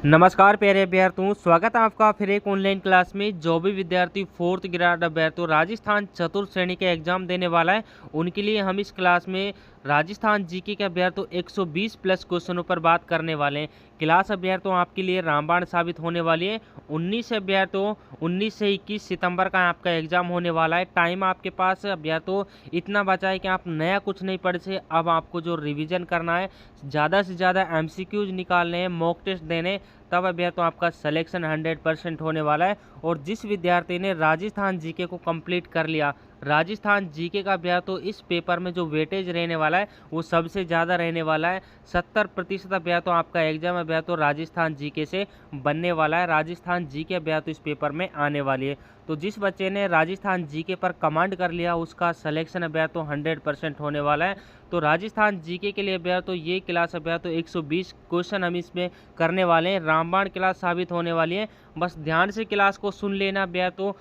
नमस्कार प्यारे अभ्यर्थियों, स्वागत है आपका फिर एक ऑनलाइन क्लास में। जो भी विद्यार्थी फोर्थ ग्रेड अभ्यर्थी राजस्थान चतुर्थ श्रेणी के एग्जाम देने वाला है, उनके लिए हम इस क्लास में राजस्थान जीके के अभ्यर्थियों 120 प्लस क्वेश्चनों पर बात करने वाले हैं। क्लास अभ्यर्थियों आपके लिए रामबाण साबित होने वाली है। 19 अभ्यर्थियों 19 से 21 सितंबर का आपका एग्जाम होने वाला है। टाइम आपके पास अभ्यर्थियों इतना बचा है कि आप नया कुछ नहीं पढ़ से, अब आपको जो रिवीजन करना है, ज़्यादा से ज़्यादा एमसीक्यूज निकालने हैं, मॉक टेस्ट देने, तब अभ्यर्थियों आपका सिलेक्शन 100% होने वाला है। और जिस विद्यार्थी ने राजस्थान जीके को कंप्लीट कर लिया, राजस्थान जीके का अभ्यर्थियों इस पेपर में जो वेटेज रहने वाला है वो सबसे ज़्यादा रहने वाला है। 70% अभ्यर्थियों आपका एग्जाम अभ्यर्थियों राजस्थान जीके से बनने वाला है। राजस्थान जीके अभ्यर्थियों इस पेपर में आने वाली है। तो जिस बच्चे ने राजस्थान जीके पर कमांड कर लिया, उसका सिलेक्शन अभ्यर्थियों 100% होने वाला है। तो राजस्थान जीके के लिए अभ्यर्थियों ये क्लास अभ्यर्थियों 120 क्वेश्चन हम इसमें करने वाले हैं। रामबाण क्लास साबित होने वाली है। बस ध्यान से क्लास को सुन लेना अभ्यर्थियों,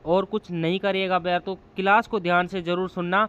और कुछ नहीं करिएगा अभ्यर्थियों। क्लास को ध्यान से जरूर सुनना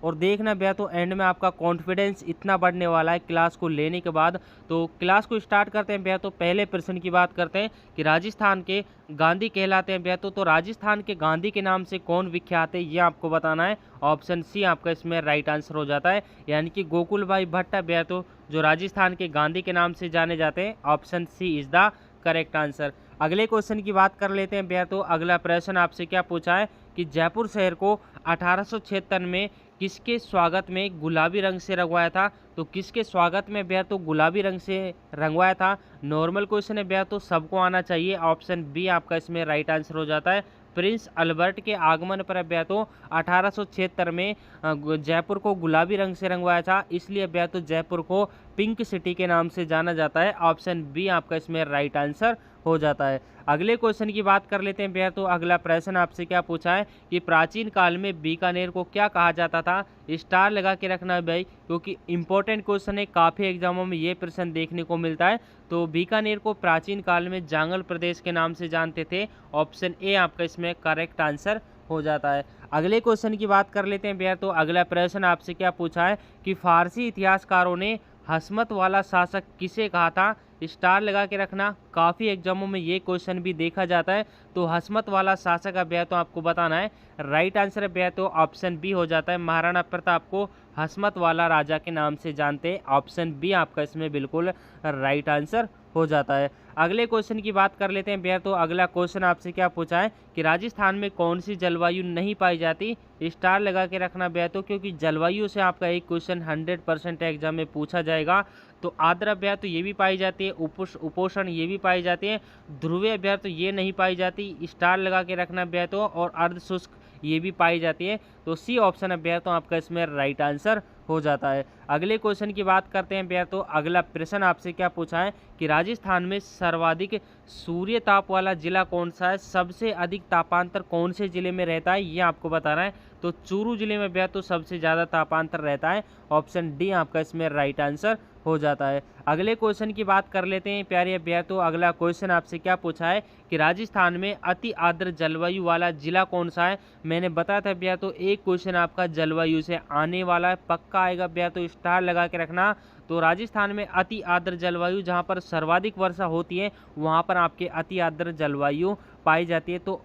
और देखना अभ्यर्थियों, एंड में आपका कॉन्फिडेंस इतना बढ़ने वाला है क्लास को लेने के बाद। तो क्लास को स्टार्ट करते हैं अभ्यर्थियों। पहले प्रश्न की बात करते हैं कि राजस्थान के गांधी कहलाते हैं अभ्यर्थियों। तो राजस्थान के गांधी के नाम से कौन विख्यात है, ये आपको बताना है। ऑप्शन सी आपका इसमें राइट आंसर हो जाता है, यानी कि गोकुल भाई भट्ट अभ्यर्थियों जो राजस्थान के गांधी के नाम से जाने जाते हैं। Option C is the correct answer. अगले क्वेश्चन की बात कर लेते हैं अभ्यर्थियों। अगला प्रश्न आपसे क्या पूछा है कि जयपुर शहर को 1876 में किसके स्वागत में गुलाबी रंग से रंगवाया था। तो किसके स्वागत में अभ्यर्थियों गुलाबी रंग से रंगवाया था। नॉर्मल क्वेश्चन है अभ्यर्थियों, सबको आना चाहिए। ऑप्शन बी आपका इसमें राइट आंसर हो जाता है। प्रिंस अल्बर्ट के आगमन पर अभ्यर्थियों 1876 में जयपुर को गुलाबी रंग से रंगवाया था, इसलिए अभ्यर्थियों जयपुर को पिंक सिटी के नाम से जाना जाता है। ऑप्शन बी आपका इसमें राइट आंसर हो जाता है। अगले क्वेश्चन की बात कर लेते हैं अभ्यर्थियों। अगला प्रश्न आपसे क्या पूछा है कि प्राचीन काल में बीकानेर को क्या कहा जाता था। स्टार लगा के रखना है भाई, क्योंकि इंपॉर्टेंट क्वेश्चन है, काफ़ी एग्जामों में ये प्रश्न देखने को मिलता है। तो बीकानेर को प्राचीन काल में जांगल प्रदेश के नाम से जानते थे। ऑप्शन ए आपका इसमें करेक्ट आंसर हो जाता है। अगले क्वेश्चन की बात कर लेते हैं अभ्यर्थियों। अगला प्रश्न आपसे क्या पूछा है कि फारसी इतिहासकारों ने हसमत वाला शासक किसे कहा था। स्टार लगा के रखना, काफ़ी एग्जामों में ये क्वेश्चन भी देखा जाता है। तो हसमत वाला शासक अभ्यर्थियों आपको बताना है। राइट आंसर अभ्यर्थियों ऑप्शन बी हो जाता है। महाराणा प्रताप को हसमत वाला राजा के नाम से जानते हैं। ऑप्शन बी आपका इसमें बिल्कुल राइट आंसर हो जाता है। अगले क्वेश्चन की बात कर लेते हैं अभ्यर्थियों। अगला क्वेश्चन आपसे क्या पूछा है कि राजस्थान में कौन सी जलवायु नहीं पाई जाती। स्टार लगा के रखना अभ्यर्थियों, क्योंकि जलवायु से आपका एक क्वेश्चन 100% एग्जाम में पूछा जाएगा। तो आर्द्र अभ्यर्थियों ये भी पाई जाती है, उपोषण ये भी पाई जाती है, ध्रुवीय अभ्यर्थियों ये नहीं पाई जाती। स्टार लगा के रखना अभ्यर्थियों, और अर्ध शुष्क ये भी पाई जाती है। तो सी ऑप्शन अभ्यर्थियों आपका इसमें राइट आंसर हो जाता है। अगले क्वेश्चन की बात करते हैं अभ्यर्थियों। अगला प्रश्न आपसे क्या पूछा है कि राजस्थान में सर्वाधिक सूर्य ताप वाला जिला कौन सा है। सबसे अधिक तापांतर कौन से जिले में रहता है, ये आपको बताना है। तो चूरू जिले में अभ्यर्थियों सबसे ज़्यादा तापांतर रहता है। ऑप्शन डी आपका इसमें राइट आंसर हो जाता है। अगले क्वेश्चन की बात कर लेते हैं प्यारे अभ्यर्थियों। अगला क्वेश्चन आपसे क्या पूछा है कि राजस्थान में अति आर्द्र जलवायु वाला जिला कौन सा है। मैंने बताया था अभ्यर्थियों एक क्वेश्चन आपका जलवायु से आने वाला है, पक्का आएगा अभ्यर्थियों, स्टार लगा के रखना। तो राजस्थान में अति आर्द्र जलवायु, जहाँ पर सर्वाधिक वर्षा होती है वहाँ पर आपके अति आर्द्र जलवायु पाई जाती है। तो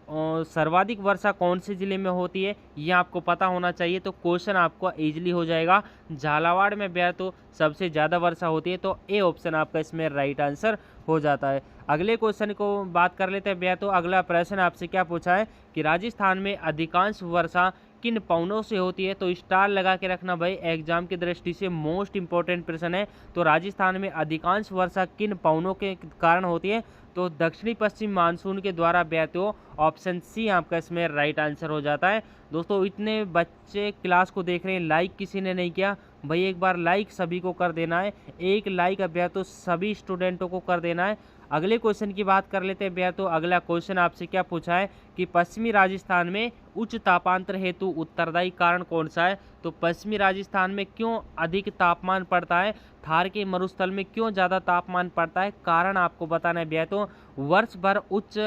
सर्वाधिक वर्षा कौन से ज़िले में होती है ये आपको पता होना चाहिए। तो क्वेश्चन आपको इजीली हो जाएगा। झालावाड़ में अभ्यर्थियों सबसे ज़्यादा वर्षा होती है। तो ए ऑप्शन आपका इसमें राइट आंसर हो जाता है। अगले क्वेश्चन को बात कर लेते हैं अभ्यर्थियों। अगला प्रश्न आपसे क्या पूछा है कि राजस्थान में अधिकांश वर्षा किन पवनों से होती है। तो स्टार लगा के रखना भाई, एग्जाम की दृष्टि से मोस्ट इंपॉर्टेंट प्रश्न है। तो राजस्थान में अधिकांश वर्षा किन पवनों के कारण होती है। तो दक्षिणी पश्चिम मानसून के द्वारा अभ्यर्थियों ऑप्शन सी आपका इसमें राइट आंसर हो जाता है। दोस्तों इतने बच्चे क्लास को देख रहे हैं, लाइक किसी ने नहीं किया भाई, एक बार लाइक सभी को कर देना है। एक लाइक अभ्यर्थियों सभी स्टूडेंटों को कर देना है। अगले क्वेश्चन की बात कर लेते हैं अभ्यर्थियों। अगला क्वेश्चन आपसे क्या पूछा है कि पश्चिमी राजस्थान में उच्च तापांतर हेतु उत्तरदायी कारण कौन सा है। तो पश्चिमी राजस्थान में क्यों अधिक तापमान पड़ता है, थार के मरुस्थल में क्यों ज़्यादा तापमान पड़ता है, कारण आपको बताना है अभ्यर्थियों। वर्ष भर उच्च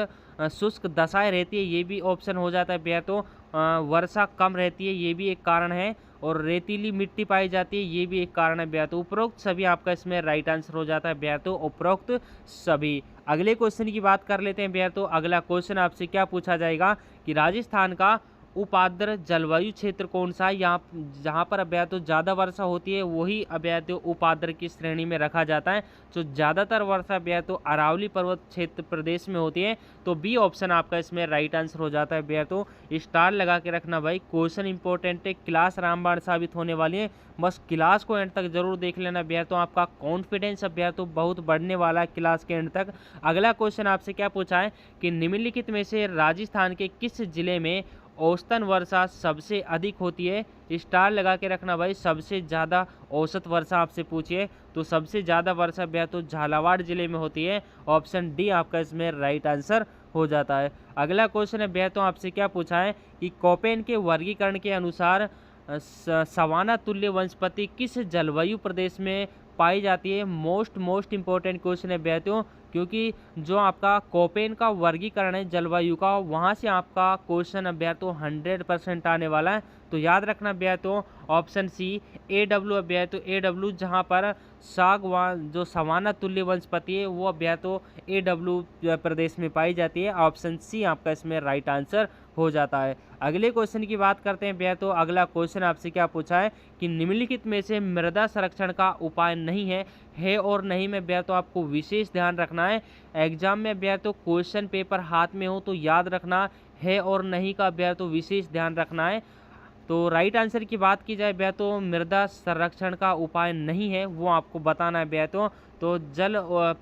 शुष्क दशाएं रहती है, ये भी ऑप्शन हो जाता है अभ्यर्थियों। वर्षा कम रहती है, ये भी एक कारण है, और रेतीली मिट्टी पाई जाती है, ये भी एक कारण है भैया। तो उपरोक्त सभी आपका इसमें राइट आंसर हो जाता है भैया। तो उपरोक्त सभी। अगले क्वेश्चन की बात कर लेते हैं भैया। तो अगला क्वेश्चन आपसे क्या पूछा जाएगा कि राजस्थान का उपाद्र जलवायु क्षेत्र कौन सा है। यहाँ जहाँ पर अभ्या तो ज़्यादा वर्षा होती है वही अभ्या तो उपाद्र की श्रेणी में रखा जाता है। तो ज़्यादातर वर्षा अभ्या तो अरावली पर्वत क्षेत्र प्रदेश में होती है। तो बी ऑप्शन आपका इसमें राइट आंसर हो जाता है भैया। तो स्टार लगा के रखना भाई, क्वेश्चन इंपॉर्टेंट है, क्लास रामबाण साबित होने वाली है, बस क्लास को एंड तक जरूर देख लेना भैया। तो आपका कॉन्फिडेंस अभ्या तो बहुत बढ़ने वाला है क्लास के एंड तक। अगला क्वेश्चन आपसे क्या पूछा है कि निम्नलिखित में से राजस्थान के किस जिले में औसतन वर्षा सबसे अधिक होती है। स्टार लगा के रखना भाई, सबसे ज़्यादा औसत वर्षा आपसे पूछिए तो सबसे ज़्यादा वर्षा भैया तो झालावाड़ जिले में होती है। ऑप्शन डी आपका इसमें राइट आंसर हो जाता है। अगला क्वेश्चन है भैया तो आपसे क्या पूछा है कि कोपेन के वर्गीकरण के अनुसार सवाना तुल्य वनस्पति किस जलवायु प्रदेश में पाई जाती है। मोस्ट इंपॉर्टेंट क्वेश्चन है भैया, क्योंकि जो आपका कोपेन का वर्गीकरण है जलवायु का, वहाँ से आपका क्वेश्चन अभ्या तो 100% आने वाला है। तो याद रखना भैया तो ऑप्शन सी AW अभ्या तो AW, जहाँ पर सागवान जो सवाना तुल्य वनस्पति है वो अभ्या तो AW प्रदेश में पाई जाती है। ऑप्शन सी आपका इसमें राइट आंसर हो जाता है। अगले क्वेश्चन की बात करते हैं भैया। तो अगला क्वेश्चन आपसे क्या पूछा है कि निम्नलिखित में से मृदा संरक्षण का उपाय नहीं है और नहीं में भैया तो आपको विशेष ध्यान रखना है। एग्जाम में भैया तो क्वेश्चन पेपर हाथ में हो तो याद रखना है और नहीं का भैया तो विशेष ध्यान रखना है। तो राइट आंसर की बात की जाए भैया तो मृदा संरक्षण का उपाय नहीं है वो आपको बताना है भैया। तो जल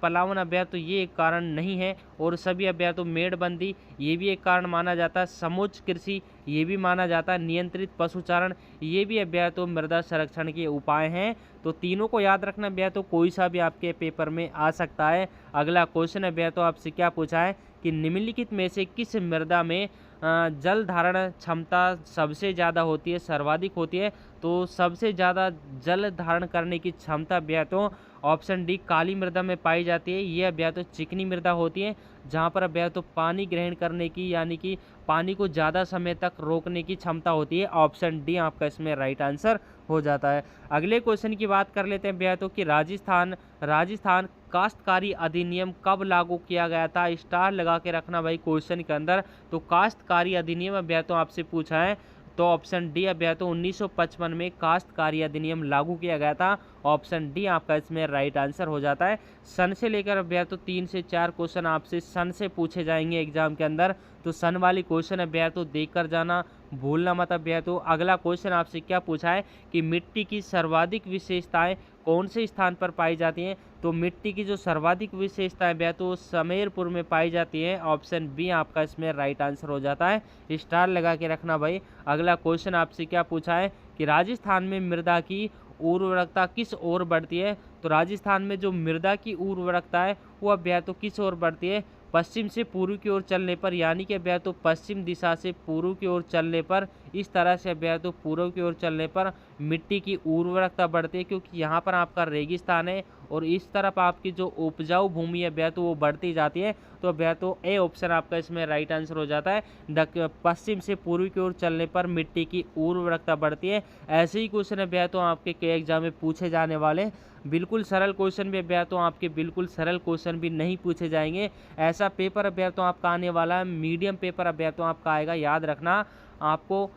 पलावन अभ्या तो ये एक कारण नहीं है, और सभी अभ्या तो मेड़बंदी ये भी एक कारण माना जाता है। समुच्च कृषि ये भी माना जाता है। नियंत्रित पशुचारण ये भी अभ्या तो मृदा संरक्षण के उपाय हैं। तो तीनों को याद रखना भैया तो कोई सा भी आपके पेपर में आ सकता है। अगला क्वेश्चन है भैया तो आपसे क्या पूछा है कि निम्नलिखित में से किस मृदा में जल धारण क्षमता सबसे ज़्यादा होती है, सर्वाधिक होती है। तो सबसे ज़्यादा जल धारण करने की क्षमता भैया तो ऑप्शन डी काली मृदा में पाई जाती है। ये भैया तो चिकनी मृदा होती है, जहाँ पर भैया तो पानी ग्रहण करने की यानी कि पानी को ज़्यादा समय तक रोकने की क्षमता होती है। ऑप्शन डी आपका इसमें राइट आंसर हो जाता है। अगले क्वेश्चन की बात कर लेते हैं भैया तो कि राजस्थान काश्तकारी अधिनियम कब लागू किया गया था। स्टार लगा के रखना भाई क्वेश्चन के अंदर। तो काश्तकारी अधिनियम भैया तो आपसे पूछा है तो ऑप्शन डी भैया तो 1955 में काश्तकारी अधिनियम लागू किया गया था। ऑप्शन डी आपका इसमें राइट आंसर हो जाता है। सन से लेकर भैया तो 3 से 4 क्वेश्चन आपसे सन से पूछे जाएंगे एग्जाम के अंदर। तो सन वाली क्वेश्चन है भैया तो देख कर जाना, भूलना मत भैया। तो अगला क्वेश्चन आपसे क्या पूछा है कि मिट्टी की सर्वाधिक विशेषताएं कौन से स्थान पर पाई जाती हैं। तो मिट्टी की जो सर्वाधिक विशेषताएं भैया तो समेरपुर में पाई जाती है। ऑप्शन बी आपका इसमें राइट आंसर हो जाता है। स्टार लगा के रखना भाई। अगला क्वेश्चन आपसे क्या पूछा है कि राजस्थान में मृदा की उर्वरकता किस ओर बढ़ती है। तो राजस्थान में जो मृदा की उर्वरकता है वो भैया तो किस ओर बढ़ती है, पश्चिम से पूर्व की ओर चलने पर, यानी कि भैया तो पश्चिम दिशा से पूर्व की ओर चलने पर, इस तरह से भैया तो पूर्व की ओर चलने पर मिट्टी की उर्वरकता बढ़ती है, क्योंकि यहाँ पर आपका रेगिस्तान है और इस तरफ आपकी जो उपजाऊ भूमि है भैया तो वो बढ़ती जाती है। तो भैया तो ए ऑप्शन आपका इसमें राइट आंसर हो जाता है। पश्चिम से पूर्व की ओर चलने पर मिट्टी की उर्वरकता बढ़ती है। ऐसे ही क्वेश्चन है भैया तो आपके कई एग्जाम में पूछे जाने वाले। बिल्कुल सरल क्वेश्चन भी भैया तो आपके बिल्कुल सरल क्वेश्चन भी नहीं पूछे जाएंगे। ऐसा पेपर भैया तो आपका आने वाला है, मीडियम पेपर भैया तो आपका आएगा, याद रखना आपको।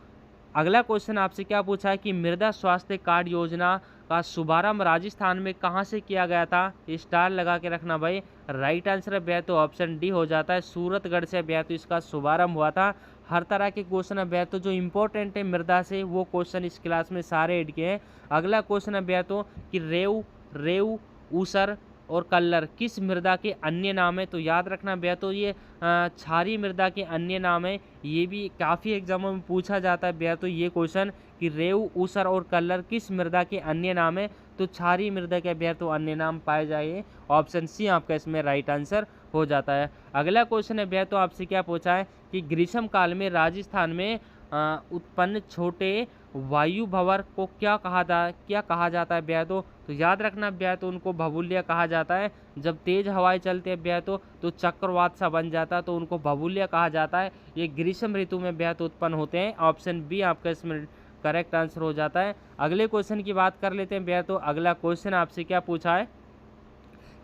अगला क्वेश्चन आपसे क्या पूछा है कि मृदा स्वास्थ्य कार्ड योजना का शुभारंभ राजस्थान में कहां से किया गया था। स्टार लगा के रखना भाई। राइट आंसर भैया तो ऑप्शन डी हो जाता है। सूरतगढ़ से भैया तो इसका शुभारंभ हुआ था। हर तरह के क्वेश्चन है भैया तो जो इंपॉर्टेंट है मृदा से वो क्वेश्चन इस क्लास में सारे ऐड किए हैं। अगला क्वेश्चन है भैया तो कि रेऊ, ऊसर और कल्लर किस मृदा के अन्य नाम है। तो याद रखना भैया तो ये क्षारीय मृदा के अन्य नाम है। ये भी काफ़ी एग्जामों में पूछा जाता है भैया तो ये क्वेश्चन कि रेऊ, ऊसर और कल्लर किस मृदा के अन्य नाम है। तो क्षारीय मृदा के भैया तो अन्य नाम पाए जाएंगे। ऑप्शन सी आपका इसमें राइट आंसर हो जाता है। अगला क्वेश्चन है भैया तो आपसे क्या पूछा है कि ग्रीष्म काल में राजस्थान में उत्पन्न छोटे वायु भंवर को क्या कहा जाता है भैया? तो याद रखना भैया, तो उनको भवुल्य कहा जाता है। जब तेज हवाएं चलती है भैया तो चक्रवात सा बन जाता है, तो उनको भवुल्य कहा जाता है। ये ग्रीष्म ऋतु में भैया तो उत्पन्न होते हैं। ऑप्शन बी आपका इसमें करेक्ट आंसर हो जाता है। अगले क्वेश्चन की बात कर लेते हैं भैया। तो अगला क्वेश्चन आपसे क्या पूछा है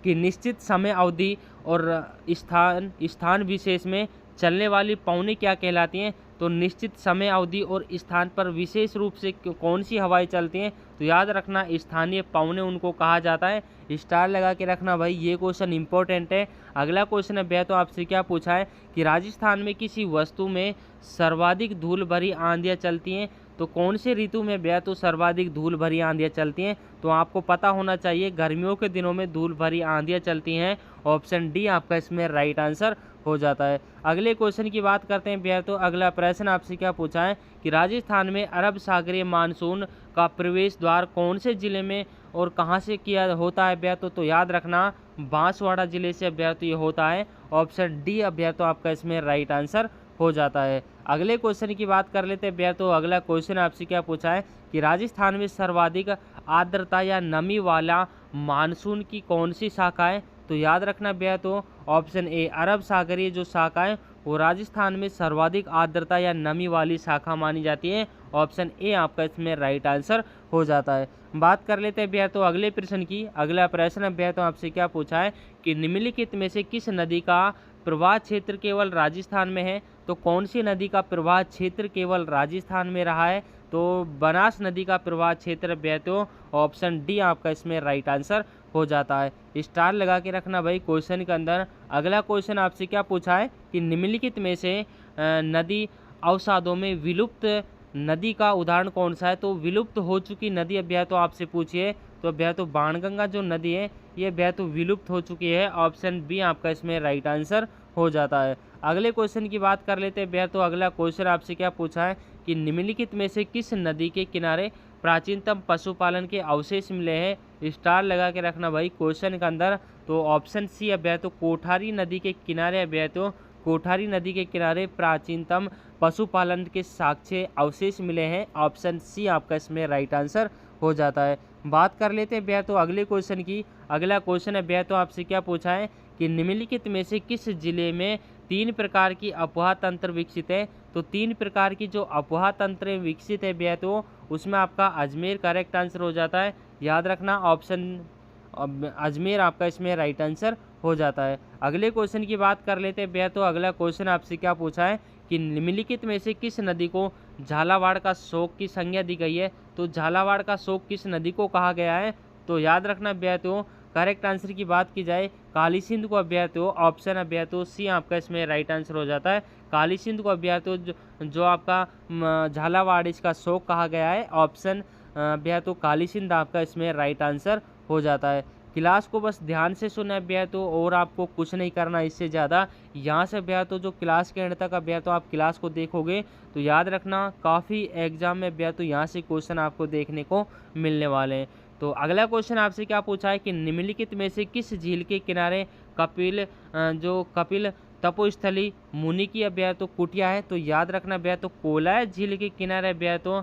कि निश्चित समय अवधि और स्थान विशेष में चलने वाली पवनें क्या कहलाती हैं? तो निश्चित समय अवधि और स्थान पर विशेष रूप से कौन सी हवाएं चलती हैं? तो याद रखना स्थानीय पवनें उनको कहा जाता है। स्टार लगा के रखना भाई, ये क्वेश्चन इंपॉर्टेंट है। अगला क्वेश्चन है भैया, तो आपसे क्या पूछा है कि राजस्थान में किसी वस्तु में सर्वाधिक धूल भरी आंधियाँ चलती हैं? तो कौन से ऋतु में भैया तो सर्वाधिक धूल भरी आंधियाँ चलती हैं? तो आपको पता होना चाहिए, गर्मियों के दिनों में धूल भरी आंधियाँ चलती हैं। ऑप्शन डी आपका इसमें राइट आंसर हो जाता है। अगले क्वेश्चन की बात करते हैं भैया। तो अगला प्रश्न आपसे क्या पूछा है कि राजस्थान में अरब सागरीय मानसून का प्रवेश द्वार कौन से जिले में और कहां से किया होता है भैया? तो याद रखना बांसवाड़ा जिले से भैया तो ये होता है। ऑप्शन डी भैया तो आपका इसमें राइट आंसर हो जाता है। अगले क्वेश्चन की बात कर लेते हैं भैया। तो अगला क्वेश्चन आपसे क्या पूछा है कि राजस्थान में सर्वाधिक आर्द्रता या नमी वाला मानसून की कौन सी शाखा है? तो याद रखना भैया, तो ऑप्शन ए अरब सागरीय जो शाखा है वो राजस्थान में सर्वाधिक आर्द्रता या नमी वाली शाखा मानी जाती है। ऑप्शन ए आपका इसमें राइट आंसर हो जाता है। बात कर लेते हैं भैया तो अगले प्रश्न की। अगला प्रश्न भैया तो आपसे क्या पूछा है कि निम्नलिखित में से किस नदी का प्रवाह क्षेत्र केवल राजस्थान में है? तो कौन सी नदी का प्रवाह क्षेत्र केवल राजस्थान में रहा है? तो बनास नदी का प्रवाह क्षेत्र भैया तो ऑप्शन डी आपका इसमें राइट आंसर हो जाता है। स्टार लगा के रखना भाई क्वेश्चन के अंदर। अगला क्वेश्चन आपसे क्या पूछा है कि निम्नलिखित में से नदी अवसादों में विलुप्त नदी का उदाहरण कौन सा है? तो विलुप्त हो चुकी नदी अभ्या तो आपसे पूछिए तो अभ्या तो बाणगंगा जो नदी है ये अभ्या तो विलुप्त हो चुकी है। ऑप्शन बी आपका इसमें राइट आंसर हो जाता है। अगले क्वेश्चन की बात कर लेते हैं भैया। तो अगला क्वेश्चन आपसे क्या पूछा है कि निम्नलिखित में से किस नदी के किनारे प्राचीनतम पशुपालन के अवशेष मिले हैं? स्टार लगा के रखना भाई क्वेश्चन के अंदर। तो ऑप्शन सी अभ्या तो कोठारी नदी के किनारे अभ्या तो कोठारी नदी के किनारे प्राचीनतम पशुपालन के साक्ष्य अवशेष मिले हैं। ऑप्शन सी आपका इसमें राइट आंसर हो जाता है। बात कर लेते हैं भैया तो अगले क्वेश्चन की। अगला क्वेश्चन है भैया तो आपसे क्या पूछा है कि निम्नलिखित में से किस जिले में 3 प्रकार की अफवाह तंत्र विकसित है? तो 3 प्रकार की जो अफवाह तंत्र विकसित है भैया तो उसमें आपका अजमेर करेक्ट आंसर हो जाता है। याद रखना ऑप्शन अजमेर आपका इसमें राइट आंसर हो जाता है। अगले क्वेश्चन की बात कर लेते हैं भैया। तो अगला क्वेश्चन आपसे क्या पूछा है कि निम्नलिखित में से किस नदी को झालावाड़ का शोक की संज्ञा दी गई है? तो झालावाड़ का शोक किस नदी को कहा गया है? तो याद रखना भैया तो करेक्ट आंसर की बात की जाए काली सिंध को अभ्या तो ऑप्शन अभ्या तो सी आपका इसमें राइट आंसर हो जाता है। काली सिंध को अभ्या तो जो आपका झालावाड़ इसका शोक कहा गया है। ऑप्शन अभ्या तो काली सिंध आपका इसमें राइट आंसर हो जाता है। क्लास को बस ध्यान से सुना अभ्या तो और आपको कुछ नहीं करना इससे ज़्यादा। यहाँ से अभ्या तो जो क्लास के एंड तक अभ्या तो आप क्लास को देखोगे तो याद रखना काफ़ी एग्जाम में अभ्या तो यहाँ से क्वेश्चन आपको देखने को मिलने वाले हैं। तो अगला क्वेश्चन आपसे क्या पूछा है कि निम्नलिखित में से किस झील के किनारे कपिल तपोस्थली मुनि की अभ्या तो कुटिया है? तो याद रखना अभ्या तो कोलाय झील के किनारे अभ्या तो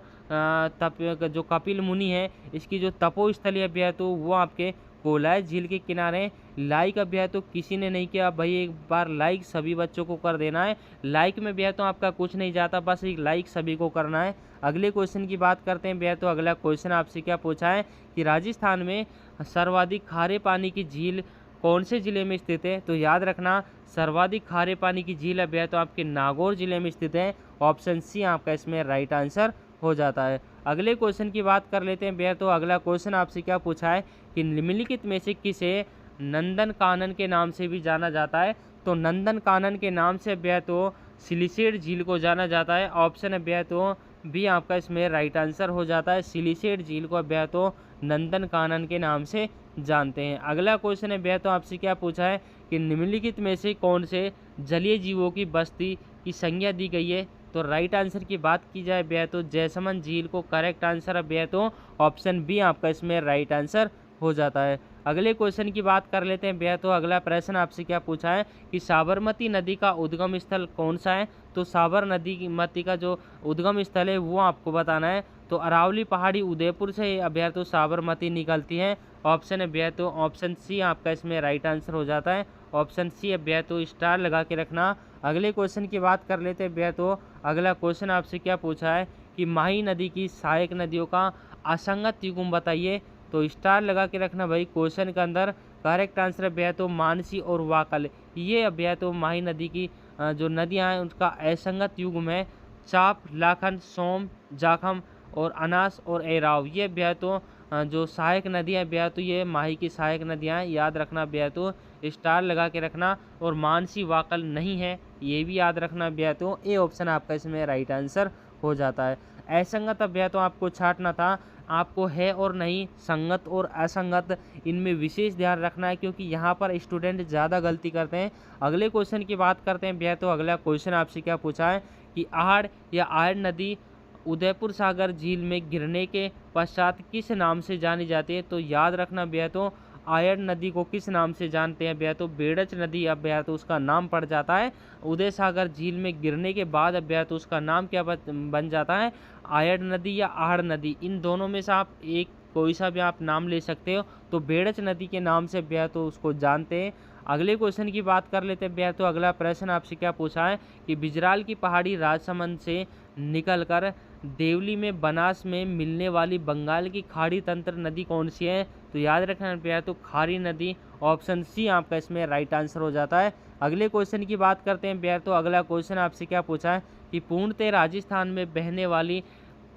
जो कपिल मुनि है इसकी जो तपोस्थली अभ्या तो वो आपके कोलाय झील के किनारे। लाइक अभ्या तो किसी ने नहीं किया भाई, एक बार लाइक सभी बच्चों को कर देना है। लाइक में भैया तो आपका कुछ नहीं जाता, बस एक लाइक सभी को करना है। अगले क्वेश्चन की बात करते हैं भैया। तो अगला क्वेश्चन आपसे क्या पूछा है कि राजस्थान में सर्वाधिक खारे पानी की झील कौन से ज़िले में स्थित है? तो याद रखना सर्वाधिक खारे पानी की झील है भैया तो आपके नागौर ज़िले में स्थित है। ऑप्शन सी आपका इसमें राइट आंसर हो जाता है। अगले क्वेश्चन की बात कर लेते हैं भैया। तो अगला क्वेश्चन आपसे क्या पूछा है कि निम्नलिखित में से किसे नंदन कानन के नाम से भी जाना जाता है? तो नंदन कानन के नाम से भैया तो सिलिसेट झील को जाना जाता है। ऑप्शन है भैया तो बी आपका इसमें राइट आंसर हो जाता है। सिलिसेट झील को भैया तो नंदन कानन के नाम से जानते हैं। अगला क्वेश्चन है भैया तो आपसे क्या पूछा है कि निम्नलिखित में से कौन से जलीय जीवों की बस्ती की संज्ञा दी गई है? तो राइट आंसर की बात की जाए भैया तो जैसमंद झील को करेक्ट आंसर है भैया तो ऑप्शन बी आपका इसमें राइट आंसर हो जाता है। अगले क्वेश्चन की बात कर लेते हैं भैया। तो अगला प्रश्न आपसे क्या पूछा है कि साबरमती नदी का उद्गम स्थल कौन सा है। तो साबरमती का जो उद्गम स्थल है वो आपको बताना है। तो अरावली पहाड़ी उदयपुर से भैया तो साबरमती निकलती है। ऑप्शन है भैया तो ऑप्शन सी आपका इसमें राइट आंसर हो जाता है। ऑप्शन सी है भैया तो स्टार लगा के रखना। अगले क्वेश्चन की बात कर लेते हैं भैया। तो अगला क्वेश्चन आपसे क्या पूछा है कि माही नदी की सहायक नदियों का असंगत युग्म बताइए। तो स्टार लगा के रखना भाई। क्वेश्चन के अंदर करेक्ट आंसर है भैया तो मानसी और वाकल, ये भैया तो माही नदी की जो नदियां हैं उनका असंगत युग्म है। चाप, लाखन, सोम, जाखम और अनास और एराव, ये भैया तो जो सहायक नदियाँ हैं भैया तो ये माही की सहायक नदियाँ हैं, याद रखना भैया तो स्टार लगा के रखना। और मानसी वाकल नहीं है, ये भी याद रखना भैया तो ए ऑप्शन आपका इसमें राइट आंसर हो जाता है। असंगत भैया तो आपको छांटना था, आपको है और नहीं, संगत और असंगत, इनमें विशेष ध्यान रखना है क्योंकि यहाँ पर स्टूडेंट ज़्यादा गलती करते हैं। अगले क्वेश्चन की बात करते हैं भैया। तो अगला क्वेश्चन आपसे क्या पूछा है कि आहड़ या आहड़ नदी उदयपुर सागर झील में गिरने के पश्चात किस नाम से जानी जाती है। तो याद रखना भैया तो आयड़ नदी को किस नाम से जानते हैं भैया तो बेड़च नदी, अब भैया तो उसका नाम पड़ जाता है। उदय सागर झील में गिरने के बाद अब भैया तो उसका नाम क्या बन जाता है, आयड़ नदी या आहड़ नदी। इन दोनों में से आप एक कोई सा भी आप नाम ले सकते हो। तो बेड़च नदी के नाम से भैया तो उसको जानते हैं। अगले क्वेश्चन की बात कर लेते हैं भैया। तो अगला प्रश्न आपसे क्या पूछा है कि बिजराल की पहाड़ी राजसमंद से निकलकर देवली में बनास में मिलने वाली बंगाल की खाड़ी तंत्र नदी कौन सी है। तो याद रखना भैया तो खारी नदी, ऑप्शन सी आपका इसमें राइट आंसर हो जाता है। अगले क्वेश्चन की बात करते हैं भैया। तो अगला क्वेश्चन आपसे क्या पूछा है कि पूर्णतः राजस्थान में बहने वाली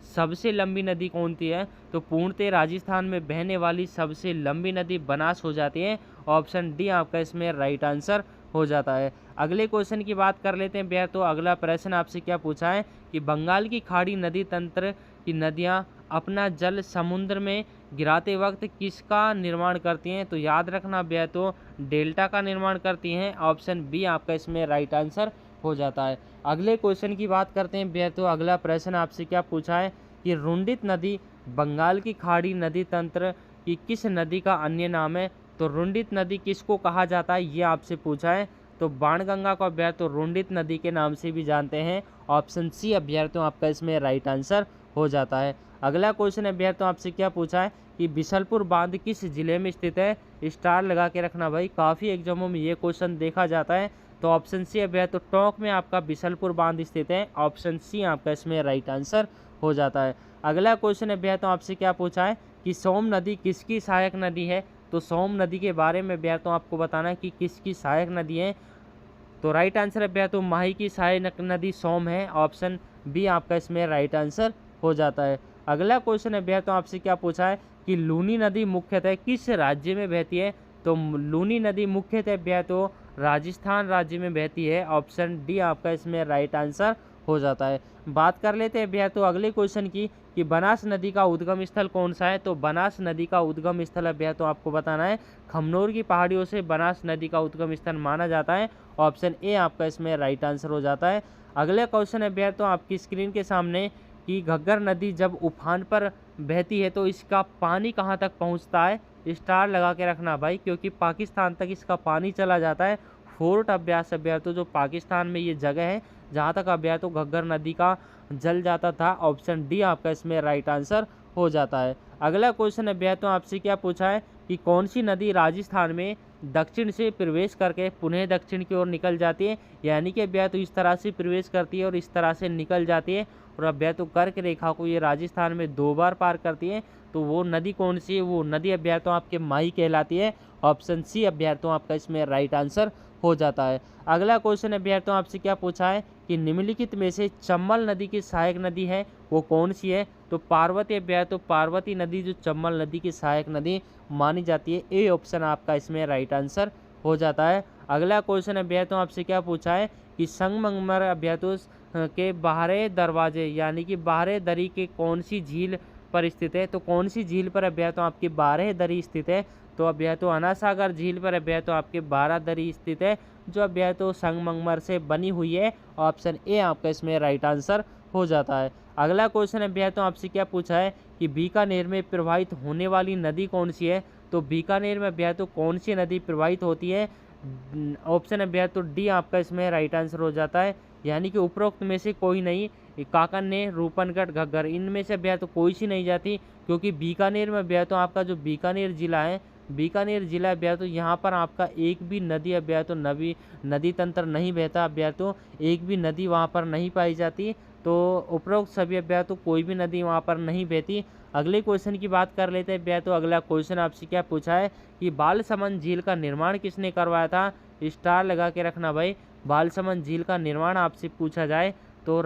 सबसे लंबी नदी कौन सी है। तो पूर्णतः राजस्थान में बहने वाली सबसे लंबी नदी बनास हो जाती है। ऑप्शन डी आपका इसमें राइट आंसर हो जाता है। अगले क्वेश्चन की बात कर लेते हैं भैया। तो अगला प्रश्न आपसे क्या पूछा है कि बंगाल की खाड़ी नदी तंत्र की नदियां अपना जल समुद्र में गिराते वक्त किसका निर्माण करती हैं। तो याद रखना भैया तो डेल्टा का निर्माण करती हैं। ऑप्शन बी आपका इसमें राइट आंसर हो जाता है। अगले क्वेश्चन की बात करते हैं भैया। तो अगला प्रश्न आपसे क्या पूछा है कि रुंडित नदी बंगाल की खाड़ी नदी तंत्र की किस नदी का अन्य नाम है। तो रुंडित नदी किसको कहा जाता है ये आपसे पूछा है। तो बाणगंगा को अभ्यार तो रुंडित नदी के नाम से भी जानते हैं। ऑप्शन सी अभ्यार तो आपका इसमें राइट आंसर हो जाता है। अगला क्वेश्चन अभ्यार तो आपसे क्या पूछा है कि बिशलपुर बांध किस जिले में स्थित है। स्टार लगा के रखना भाई, काफ़ी एग्जामों में ये क्वेश्चन देखा जाता है। तो ऑप्शन सी अभ्यार तो टोंक में आपका बिशलपुर बांध स्थित है। ऑप्शन सी आपका इसमें राइट आंसर हो जाता है। अगला क्वेश्चन अभ्यार तो आपसे क्या पूछा है कि सोम नदी किसकी सहायक नदी है। तो सोम नदी के बारे में भैया तो आपको बताना है कि किसकी सहायक नदी है। तो राइट आंसर है भैया तो माही की सहायक नदी सोम है। ऑप्शन बी आपका इसमें राइट आंसर हो जाता है। अगला क्वेश्चन है भैया तो आपसे क्या पूछा है कि लूनी नदी मुख्यतः किस राज्य में बहती है। तो लूनी नदी मुख्यतः भैया तो राजस्थान राज्य में बहती है। ऑप्शन डी आपका इसमें राइट आंसर हो जाता है। बात कर लेते हैं भैया तो अगले क्वेश्चन की कि बनास नदी का उद्गम स्थल कौन सा है। तो बनास नदी का उद्गम स्थल है भैया तो आपको बताना है खमनोर की पहाड़ियों से बनास नदी का उद्गम स्थल माना जाता है। ऑप्शन ए आपका इसमें राइट आंसर हो जाता है। अगले क्वेश्चन है भैया तो आपकी स्क्रीन के सामने कि घग्गर नदी जब उफान पर बहती है तो इसका पानी कहाँ तक पहुँचता है। स्टार लगा के रखना भाई क्योंकि पाकिस्तान तक इसका पानी चला जाता है। फोर्ट अभ्यास अभ्यास तो जो पाकिस्तान में ये जगह है जहाँ तक अभ्यास तो घग्गर नदी का जल जाता था। ऑप्शन डी आपका इसमें राइट आंसर हो जाता है। अगला क्वेश्चन अभ्यास तो आपसे क्या पूछा है कि कौन सी नदी राजस्थान में दक्षिण से प्रवेश करके पुनः दक्षिण की ओर निकल जाती है। यानी कि अभ्यास तो इस तरह से प्रवेश करती है और इस तरह से निकल जाती है और अभ्यास तो कर्क रेखा को ये राजस्थान में 2 बार पार करती है। तो वो नदी कौन सी है, वो नदी अभ्यास तो आपके माही कहलाती है। ऑप्शन सी अभ्यास तो आपका इसमें राइट आंसर हो जाता है। अगला क्वेश्चन अभ्यास तो आपसे क्या पूछा है कि निम्नलिखित में से चंबल नदी की सहायक नदी है वो कौन सी है। तो पार्वती अभ्यास तो पार्वती नदी जो चंबल नदी की सहायक नदी मानी जाती है। ए ऑप्शन आपका इसमें राइट आंसर हो जाता है। अगला क्वेश्चन अभ्यास तो आपसे क्या पूछा है कि संगमरमर अभ्यास के बाहरे दरवाजे यानी कि बाहरे दरी के कौन सी झील पर स्थित है। तो कौन सी झील पर अभ्यास तो आपकी बारह दरी स्थित है। तो अभ्यास तो अनासागर झील पर अभ्यास तो आपके 12 दरी स्थित है जो अभ्यास तो संगमरमर से बनी हुई है। ऑप्शन ए आपका इसमें राइट आंसर हो जाता है। अगला क्वेश्चन अभ्यास तो आपसे क्या पूछा है कि बीकानेर में प्रवाहित होने वाली नदी कौन सी है। तो बीकानेर में भैया तो कौन सी नदी प्रवाहित होती है? ऑप्शन है भैया तो डी आपका इसमें राइट आंसर हो जाता है, यानी कि उपरोक्त में से कोई नहीं। काकरनेर, रूपनगढ़, घग्गर, इनमें से भैया तो कोई सी नहीं जाती, क्योंकि बीकानेर में भैया तो आपका जो बीकानेर जिला है, बीकानेर जिला भैया तो यहाँ पर आपका एक भी नदी है भैया तो नदी तंत्र नहीं बहता भैया तो, एक भी नदी वहाँ पर नहीं पाई जाती। तो उपरोक्त सभी भैया तो कोई भी नदी वहाँ पर नहीं बहती। अगले क्वेश्चन की बात कर लेते हैं भैया तो अगला क्वेश्चन आपसे क्या पूछा है कि बालसमंद झील का निर्माण किसने करवाया था? स्टार लगा के रखना भाई। बालसमंद झील का निर्माण आपसे पूछा जाए तो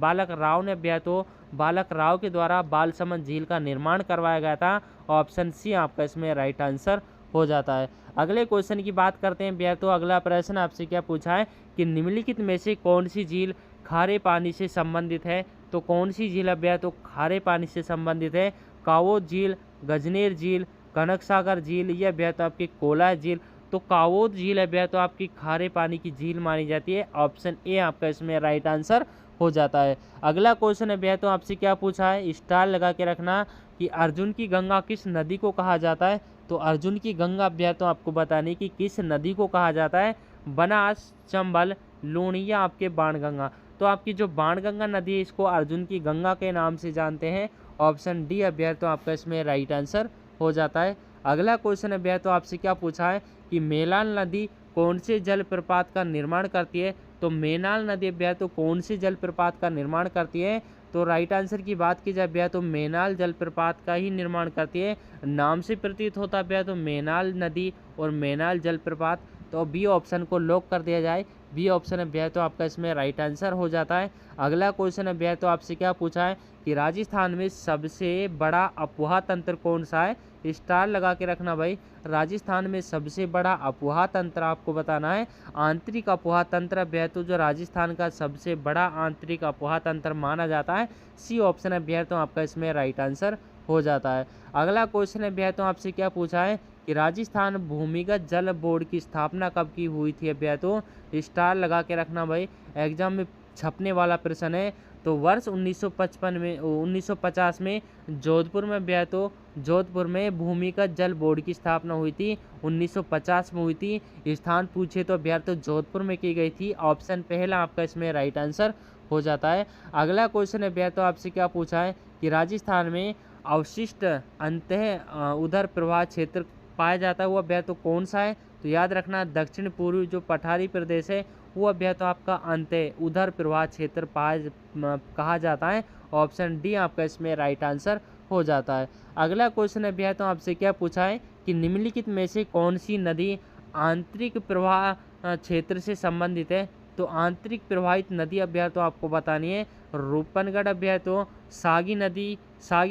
बालक राव ने भैया तो बालक राव के द्वारा बालसमंद झील का निर्माण करवाया गया था। ऑप्शन सी आपका इसमें राइट आंसर हो जाता है। अगले क्वेश्चन की बात करते हैं भैया तो अगला प्रश्न आपसे क्या पूछा है कि निम्नलिखित में से कौन सी झील खारे पानी से संबंधित है? तो कौन सी झील है भैया तो खारे पानी से संबंधित है? कावोद झील, गजनेर झील, कनक सागर झील या भैया तो आपकी कोला झील? तो कावोद झील है भैया तो आपकी खारे पानी की झील मानी जाती है। ऑप्शन ए आपका इसमें राइट आंसर हो जाता है। अगला क्वेश्चन है भैया तो आपसे क्या पूछा है, स्टार लगा के रखना कि अर्जुन की गंगा किस नदी को कहा जाता है? तो अर्जुन की गंगा भैया तो आपको बताने की किस नदी को कहा जाता है? बनास, चंबल, लूणी या आपके बाणगंगा? तो आपकी जो बाणगंगा नदी है इसको अर्जुन की गंगा के नाम से जानते हैं। ऑप्शन डी है भैया तो आपका इसमें राइट आंसर हो जाता है। अगला क्वेश्चन है भैया तो आपसे क्या पूछा है कि मेलाल नदी कौन से जलप्रपात का निर्माण करती है? तो मेनाल नदी भैया तो कौन से जलप्रपात का निर्माण करती है? तो राइट आंसर की बात की जाए भैया तो मेनाल जलप्रपात का ही निर्माण करती है। नाम से प्रतीत होता है भैया तो मेनाल नदी और मेनाल जलप्रपात। तो बी ऑप्शन को लॉक कर दिया जाए। बी ऑप्शन है भैया तो आपका इसमें राइट आंसर हो जाता है। अगला क्वेश्चन है भैया तो आपसे क्या पूछा है कि राजस्थान में सबसे बड़ा अफवाह तंत्र कौन सा है? स्टार लगा के रखना भाई। राजस्थान में सबसे बड़ा अफवाह तंत्र आपको बताना है। आंतरिक अफवाह तंत्र भैया तो जो राजस्थान का सबसे बड़ा आंतरिक अफवाह तंत्र माना जाता है। सी ऑप्शन है भैया तो आपका इसमें राइट आंसर हो जाता है। अगला क्वेश्चन है भैया तो आपसे क्या पूछा है कि राजस्थान भूमिगत जल बोर्ड की स्थापना कब की हुई थी? भैया तो स्टार लगा के रखना भाई, एग्जाम में छपने वाला प्रश्न है। तो वर्ष 1950 में जोधपुर में भैया तो जोधपुर में भूमिगत जल बोर्ड की स्थापना हुई थी। 1950 में हुई थी। स्थान पूछे तो भैया तो जोधपुर में की गई थी। ऑप्शन पहला आपका इसमें राइट आंसर हो जाता है। अगला क्वेश्चन है भैया तो आपसे क्या पूछा है कि राजस्थान में अवशिष्ट अंतः उदर प्रवाह क्षेत्र पाया जाता है हुआ भैया तो कौन सा है? तो याद रखना दक्षिण पूर्वी जो पठारी प्रदेश है वो भैया तो आपका अंतः उदर प्रवाह क्षेत्र कहा जाता है। ऑप्शन डी आपका इसमें राइट आंसर हो जाता है। अगला क्वेश्चन है भैया तो आपसे क्या पूछा है कि निम्नलिखित में से कौन सी नदी आंतरिक प्रवाह क्षेत्र से संबंधित है? तो आंतरिक प्रवाहित नदी अभ्या तो आपको बतानी है रूपनगढ़ अभ्या तो सागी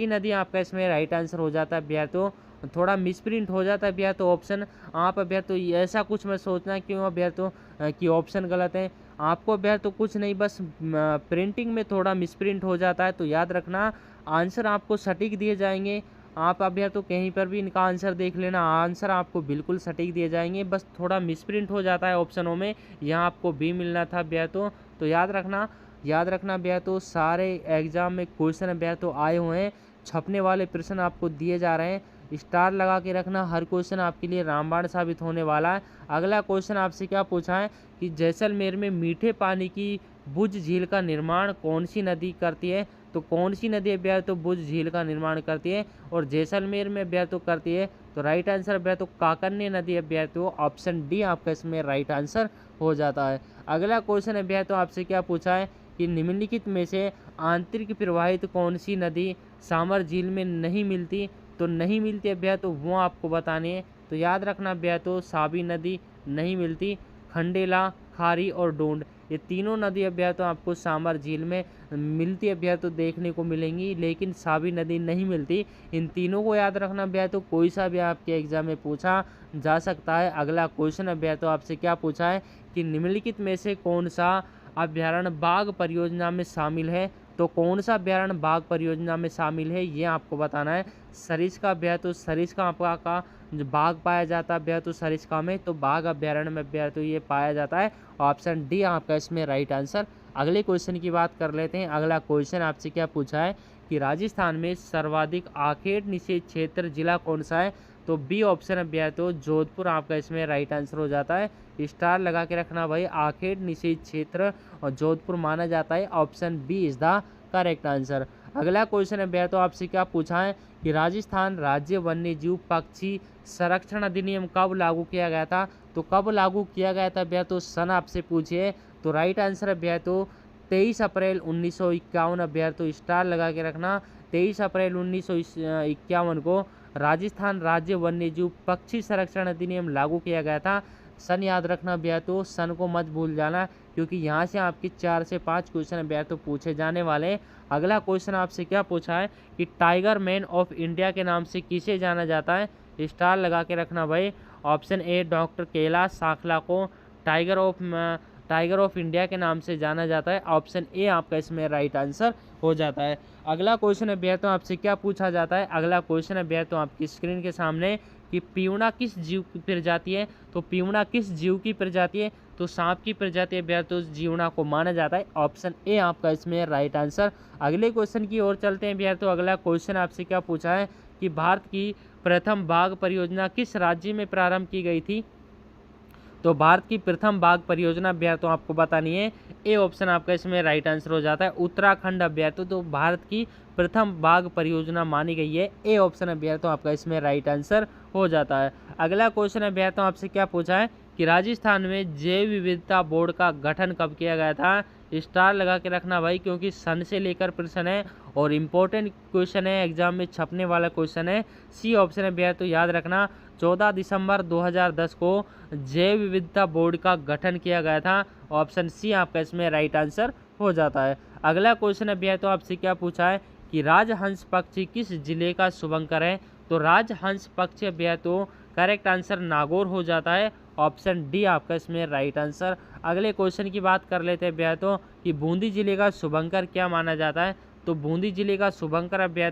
नदी आपका इसमें राइट आंसर हो जाता है भैया तो थोड़ा मिसप्रिंट हो जाता है भैया तो ऑप्शन आप भैया तो ऐसा कुछ मत सोचना क्यों भैया तो कि ऑप्शन गलत है। आपको भैया तो कुछ नहीं बस प्रिंटिंग में थोड़ा मिसप्रिंट हो जाता है तो याद रखना आंसर आपको सटीक दिए जाएंगे। आप अब या तो कहीं पर भी इनका आंसर देख लेना, आंसर आपको बिल्कुल सटीक दिए जाएंगे, बस थोड़ा मिसप्रिंट हो जाता है ऑप्शनों में। यहाँ आपको बी मिलना था भैया तो याद रखना भैया तो सारे एग्जाम में क्वेश्चन भैया तो आए हुए हैं, छपने वाले प्रश्न आपको दिए जा रहे हैं। स्टार लगा के रखना, हर क्वेश्चन आपके लिए रामबाण साबित होने वाला है। अगला क्वेश्चन आपसे क्या पूछा है कि जैसलमेर में मीठे पानी की बुझ झील का निर्माण कौन सी नदी करती है? तो कौन सी नदी भैया तो बुझ झील का निर्माण करती है और जैसलमेर में भैया तो करती है? तो राइट आंसर भैया तो काकन्य नदी है भैया तो ऑप्शन डी आपका इसमें राइट आंसर हो जाता है। अगला क्वेश्चन है भैया तो आपसे क्या पूछा है कि निम्नलिखित में से आंतरिक प्रवाहित कौन सी नदी सामर झील में नहीं मिलती? तो नहीं मिलती है भैया तो वो आपको बतानी है। तो याद रखना भैया तो साबी नदी नहीं मिलती, खंडेला, खारी और डोंड ये तीनों नदी भैया तो आपको सामर झील में मिलती है भैया तो देखने को मिलेंगी, लेकिन साबी नदी नहीं मिलती। इन तीनों को याद रखना भैया तो कोई सा भी आपके एग्जाम में पूछा जा सकता है। अगला क्वेश्चन है भैया तो आपसे क्या पूछा है कि निम्नलिखित में से कौन सा अभ्यारण्य बाघ परियोजना में शामिल है? तो कौन सा अभ्यारण्य बाघ परियोजना में शामिल है ये आपको बताना है। सरिस्का भैया तो सरिस्का आपका का जो बाघ पाया जाता है भैया तो सरिस्का में, तो बाघ अभ्यारण्य में भैया तो ये पाया जाता है। ऑप्शन डी आपका इसमें राइट आंसर। अगले क्वेश्चन की बात कर लेते हैं। अगला क्वेश्चन आपसे क्या पूछा है कि राजस्थान में सर्वाधिक आखेट निषेध क्षेत्र जिला कौन सा है? तो बी ऑप्शन है भैया तो जोधपुर आपका इसमें राइट आंसर हो जाता है। स्टार लगा के रखना भाई, आखेट निषेध क्षेत्र और जोधपुर माना जाता है। Option B is the correct answer. अगला क्वेश्चन है भैया तो आपसे क्या पूछा है कि राजस्थान राज्य वन्य जीव पक्षी संरक्षण अधिनियम कब लागू किया गया था। तो कब लागू किया गया था भैया तो सन आपसे पूछिए। तो राइट आंसर है भैया तो 23 अप्रैल 1951 भैया तो स्टार लगा के रखना। 23 अप्रैल 1951 को राजस्थान राज्य वन्य जीव पक्षी संरक्षण अधिनियम लागू किया गया था। सन याद रखना भैया तो, सन को मत भूल जाना, क्योंकि यहाँ से आपके 4 से 5 क्वेश्चन भैया तो पूछे जाने वाले। अगला क्वेश्चन आपसे क्या पूछा है कि टाइगर मैन ऑफ इंडिया के नाम से किसे जाना जाता है। स्टार लगा के रखना भाई। Option A doctor Kailash Sakhla को टाइगर ऑफ इंडिया के नाम से जाना जाता है। ऑप्शन ए आपका इसमें राइट आंसर हो जाता है। अगला क्वेश्चन है भैया तो आपसे क्या पूछा जाता है। अगला क्वेश्चन है भैया तो आपकी स्क्रीन के सामने कि पीवड़ा किस जीव की प्रजाति है। तो पीवड़ा किस जीव की प्रजाति है। तो सांप की प्रजाति है भैया तो जीवड़ा को माना जाता है। ऑप्शन ए आपका इसमें राइट आंसर। अगले क्वेश्चन की ओर चलते हैं भैया तो अगला क्वेश्चन आपसे क्या पूछा है कि भारत की प्रथम बाघ परियोजना किस राज्य में प्रारंभ की गई थी। तो भारत की प्रथम बाघ परियोजना भैया तो आपको बतानी है। ए ऑप्शन आपका इसमें राइट आंसर हो जाता है, उत्तराखंड भैया तो भारत की प्रथम बाघ परियोजना मानी गई है। ए ऑप्शन है भैया तो आपका इसमें राइट आंसर हो जाता है। अगला क्वेश्चन है भैया तो आपसे क्या पूछा है कि राजस्थान में जैव विविधता बोर्ड का गठन कब किया गया था। स्टार लगा के रखना भाई, क्योंकि सन से लेकर प्रश्न है और इम्पोर्टेंट क्वेश्चन है, एग्जाम में छपने वाला क्वेश्चन है। सी ऑप्शन है भैया तो याद रखना, 14 दिसंबर 2010 को जैव विविधता बोर्ड का गठन किया गया था। ऑप्शन सी आपका इसमें राइट आंसर हो जाता है। अगला क्वेश्चन है भैया तो आपसे क्या पूछा है कि राजहंस पक्षी किस जिले का शुभंकर है। तो राजहंस पक्षी भैया तो करेक्ट आंसर नागौर हो जाता है। ऑप्शन डी आपका इसमें राइट आंसर। अगले क्वेश्चन की बात कर लेते हैं भैया तो कि बूंदी जिले का शुभंकर क्या माना जाता है। तो बूंदी जिले का शुभंकर भैया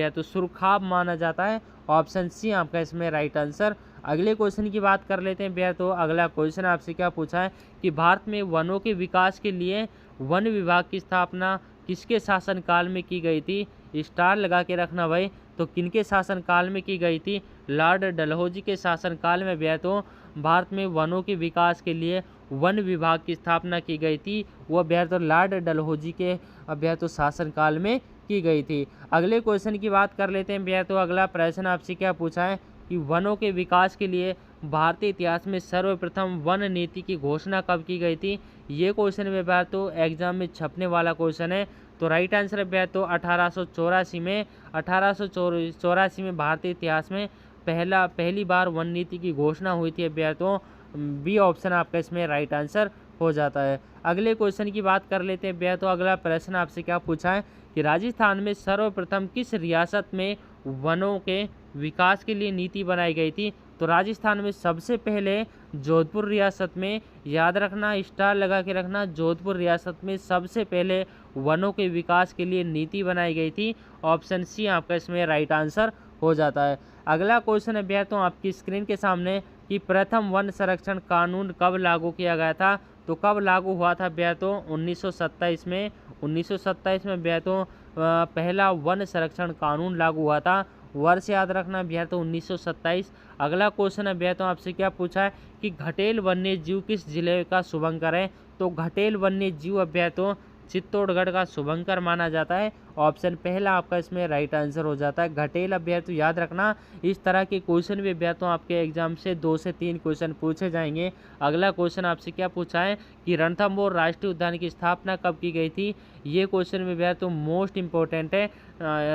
तो सुरखाब माना जाता है। ऑप्शन सी आपका इसमें राइट आंसर। अगले क्वेश्चन की बात कर लेते हैं भैया तो अगला क्वेश्चन आपसे क्या पूछा है कि भारत में वनों के विकास के लिए वन विभाग की स्थापना किसके शासनकाल में की गई थी। स्टार लगा के रखना भाई। तो किनके शासनकाल में की गई थी। लॉर्ड डलहौजी के शासनकाल में भैया तो भारत में वनों के विकास के लिए वन विभाग की स्थापना की गई थी। वह भैया तो लॉर्ड डलहौजी के भैया तो शासनकाल में की गई थी। अगले क्वेश्चन की बात कर लेते हैं भैया तो अगला प्रश्न आपसे क्या पूछा है कि वनों के विकास के लिए भारतीय इतिहास में सर्वप्रथम वन नीति की घोषणा कब की गई थी। ये क्वेश्चन में भैया तो एग्जाम में छपने वाला क्वेश्चन है। तो राइट आंसर है भैया तो 1884 में भारतीय इतिहास में पहली बार वन नीति की घोषणा हुई थी भैया तो बी ऑप्शन आपका इसमें राइट आंसर हो जाता है। अगले क्वेश्चन की बात कर लेते हैं भैया तो अगला प्रश्न आपसे क्या पूछा है कि राजस्थान में सर्वप्रथम किस रियासत में वनों के विकास के लिए नीति बनाई गई थी। तो राजस्थान में सबसे पहले जोधपुर रियासत में, याद रखना स्टार लगा के रखना, जोधपुर रियासत में सबसे पहले वनों के विकास के लिए नीति बनाई गई थी। ऑप्शन सी आपका इसमें राइट आंसर हो जाता है। अगला क्वेश्चन है भैया तो आपकी स्क्रीन के सामने कि प्रथम वन संरक्षण कानून कब लागू किया गया था। तो कब लागू हुआ था भैया तो 1927 में। 1927 में भैया तो पहला वन संरक्षण कानून लागू हुआ था। वर्ष याद रखना भैया तो 1927। अगला क्वेश्चन है भैया तो आपसे क्या पूछा है कि घटेल वन्य जीव किस जिले का शुभंकर है। तो घटेल वन्य जीव भैया तो चित्तौड़गढ़ का शुभंकर माना जाता है। ऑप्शन पहला आपका इसमें राइट आंसर हो जाता है। घटेल अभ्या तो याद रखना, इस तरह के क्वेश्चन भी अभ्या तो आपके एग्जाम से 2 से 3 क्वेश्चन पूछे जाएंगे। अगला क्वेश्चन आपसे क्या पूछा है कि रणथंभौर राष्ट्रीय उद्यान की स्थापना कब की गई थी। ये क्वेश्चन भी अभ्या तो मोस्ट इंपॉर्टेंट है।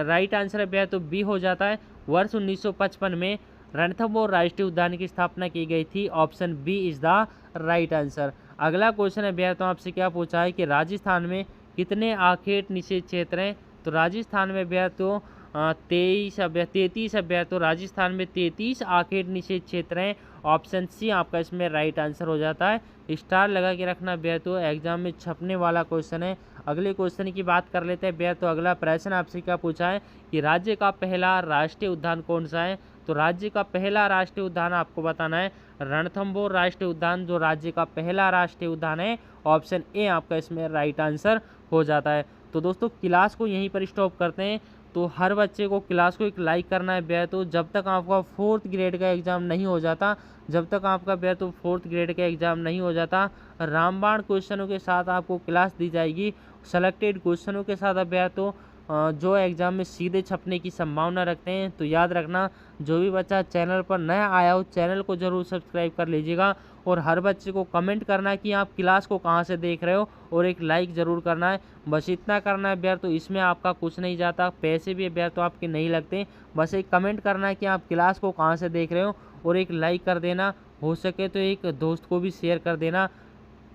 राइट आंसर अभ्या तो बी हो जाता है। वर्ष 1955 में रणथंभौर राष्ट्रीय उद्यान की स्थापना की गई थी। Option B is the right answer. अगला क्वेश्चन है भैया तो आपसे क्या पूछा है कि राजस्थान में कितने आखेट निषेध क्षेत्र हैं। तो राजस्थान में भैया तो 33 भैया तो राजस्थान में 33 आखेट निषेध क्षेत्र हैं। ऑप्शन सी आपका इसमें राइट आंसर हो जाता है। स्टार लगा के रखना भैया तो एग्जाम में छपने वाला क्वेश्चन है। अगले क्वेश्चन की बात कर लेते हैं भैया तो अगला प्रश्न आपसे क्या पूछा है कि राज्य का पहला राष्ट्रीय उद्यान कौन सा है। तो राज्य का पहला राष्ट्रीय उद्यान आपको बताना है रणथंभौर राष्ट्रीय उद्यान, जो राज्य का पहला राष्ट्रीय उद्यान है। ऑप्शन ए आपका इसमें राइट आंसर हो जाता है। तो दोस्तों क्लास को यहीं पर स्टॉप करते हैं। तो हर बच्चे को क्लास को एक लाइक करना है भैया। तो जब तक आपका 4th ग्रेड का एग्ज़ाम नहीं हो जाता, जब तक आपका भैया तो 4th ग्रेड का एग्ज़ाम नहीं हो जाता, रामबाण क्वेश्चनों के साथ आपको क्लास दी जाएगी। सेलेक्टेड क्वेश्चनों के साथ भैया तो जो एग्ज़ाम में सीधे छपने की संभावना रखते हैं। तो याद रखना, जो भी बच्चा चैनल पर नया आया हो चैनल को ज़रूर सब्सक्राइब कर लीजिएगा, और हर बच्चे को कमेंट करना है कि आप क्लास को कहाँ से देख रहे हो, और एक लाइक ज़रूर करना है। बस इतना करना है भैया। तो इसमें आपका कुछ नहीं जाता, पैसे भी भैया तो आपके नहीं लगते। बस एक कमेंट करना है कि आप क्लास को कहाँ से देख रहे हो, और एक लाइक कर देना, हो सके तो एक दोस्त को भी शेयर कर देना।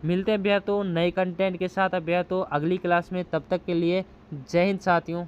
मिलते हैं भैया तो नए कंटेंट के साथ भैया तो अगली क्लास में। तब तक के लिए जय हिंद साथियों।